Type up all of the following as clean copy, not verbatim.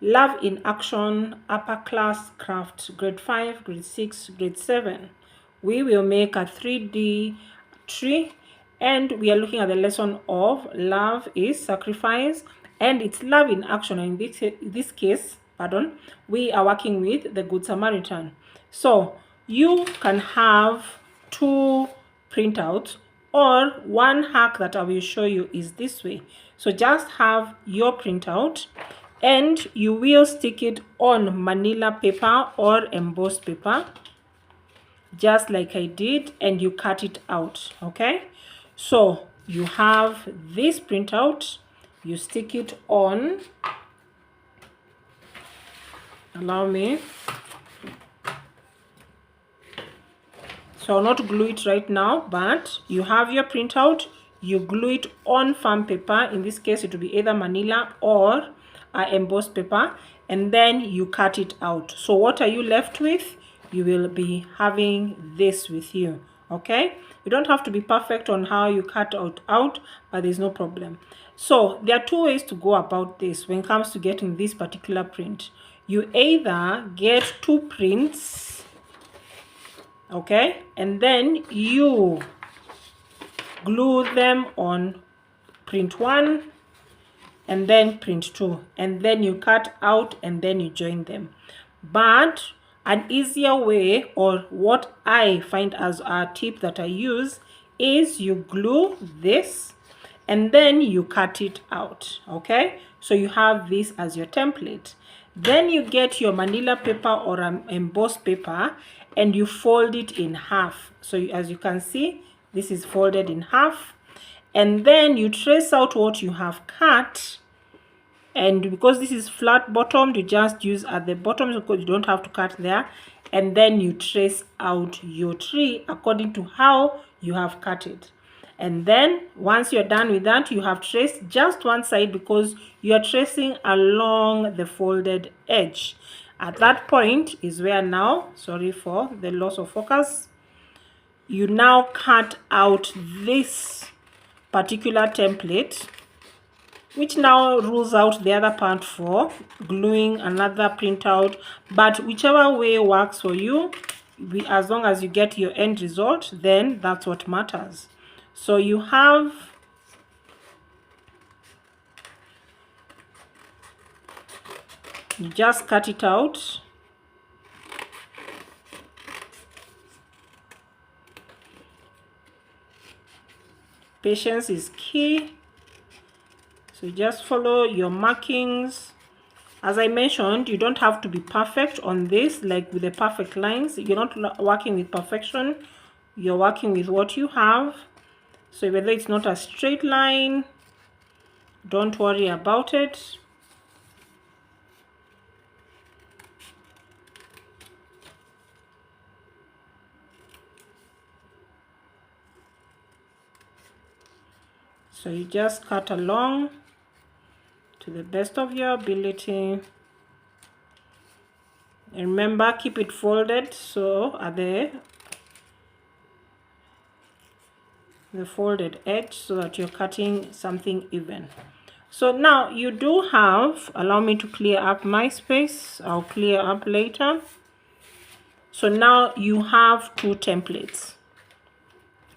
Love in Action, Upper Class Craft, Grade 5, Grade 6, Grade 7. We will make a 3D tree, and we are looking at the lesson of love is sacrifice, and it's love in action. And in this case, pardon, we are working with the Good Samaritan. So you can have 2 printouts, or one hack that I will show you is this way. So just have your printout, and you will stick it on manila paper or embossed paper, just like I did, and you cut it out. Okay, so you have this printout, you stick it on, allow me, so I'll not glue it right now, but you have your printout, you glue it on foam paper. In this case it will be either manila or embossed paper, and then you cut it out. So what are you left with? You will be having this with you. Okay, you don't have to be perfect on how you cut out, but there's no problem. So there are 2 ways to go about this when it comes to getting this particular print. You either get 2 prints, okay, and then you glue them on print 1 and then print 2, and then you cut out and then you join them. But an easier way, or what I find as a tip that I use, is you glue this and then you cut it out. Okay, so you have this as your template. Then you get your manila paper or embossed paper and you fold it in half. So as you can see, this is folded in half, and then you trace out what you have cut. And because this is flat bottomed, you just use at the bottom, so you don't have to cut there, and then you trace out your tree according to how you have cut it. And then once you're done with that, you have traced just one side because you are tracing along the folded edge. At that point is where now, sorry for the loss of focus, you now cut out this particular template, which now rules out the other part for gluing another printout. But whichever way works for you, as long as you get your end result, then that's what matters. So you just cut it out. Patience is key. So just follow your markings. As I mentioned, you don't have to be perfect on this, like with the perfect lines. You're not working with perfection. You're working with what you have. So whether it's not a straight line, don't worry about it. So you just cut along to the best of your ability. And remember, keep it folded, so at the folded edge, so that you're cutting something even. So now you do have, allow me to clear up my space, I'll clear up later. So now you have 2 templates.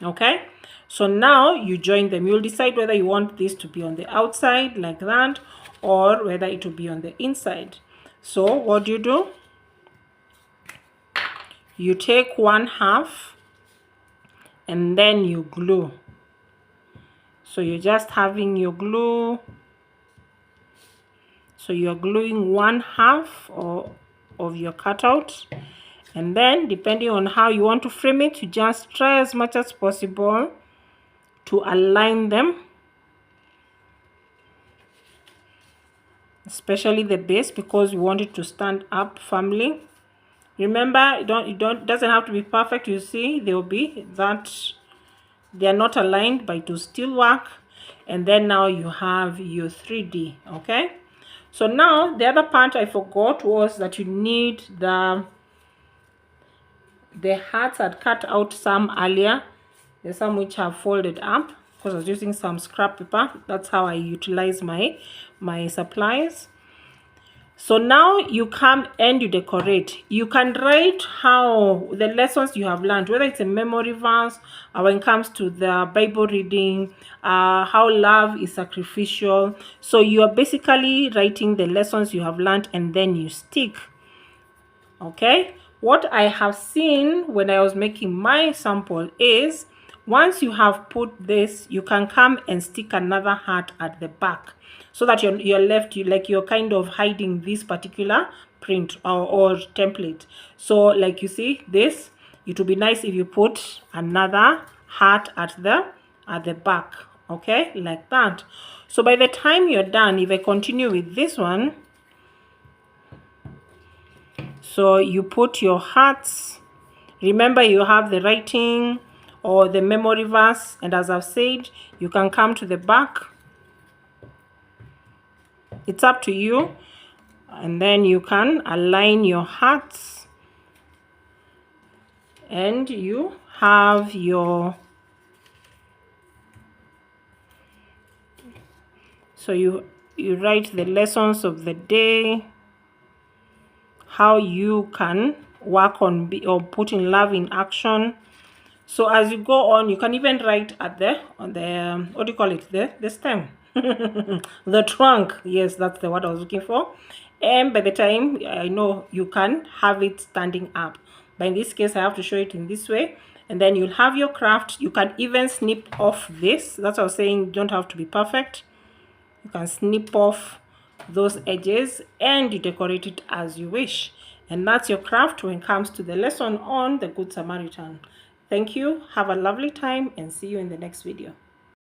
Okay, so now you join them. You'll decide whether you want this to be on the outside like that, or whether it will be on the inside. So what do? You take 1/2 and then you glue. So you're just having your glue. So you're gluing 1/2 of your cutout, and then depending on how you want to frame it, you just try as much as possible to align them, especially the base, because you want it to stand up firmly. Remember, it doesn't have to be perfect. You see, there will be that they are not aligned, but it will still work. And then now you have your 3D. Okay, so now the other part I forgot was that you need the hearts. I'd cut out some earlier. There's some which have folded up because I was using some scrap paper. That's how I utilize my supplies. So now you come and you decorate. You can write how the lessons you have learned, whether it's a memory verse or when it comes to the Bible reading, how love is sacrificial. So you are basically writing the lessons you have learned and then you stick. Okay, what I have seen when I was making my sample is once you have put this, you can come and stick another heart at the back so that you're left, you're kind of hiding this particular print or template. So like you see this, it would be nice if you put another heart at the back. Okay, like that. So by the time you're done, if I continue with this one, so you put your hearts. Remember, you have the writing or the memory verse, and as I've said, you can come to the back. It's up to you. And then you can align your hearts and you have your, so you write the lessons of the day, how you can work on putting love in action. So as you go on, you can even write at on the what do you call it, the stem, the trunk. Yes, that's the word I was looking for. And by the time, I know you can have it standing up, but in this case I have to show it in this way. And then you'll have your craft. You can even snip off this. That's what I was saying, you don't have to be perfect. You can snip off those edges and you decorate it as you wish. And that's your craft when it comes to the lesson on the Good Samaritan. Thank you. Have a lovely time and see you in the next video.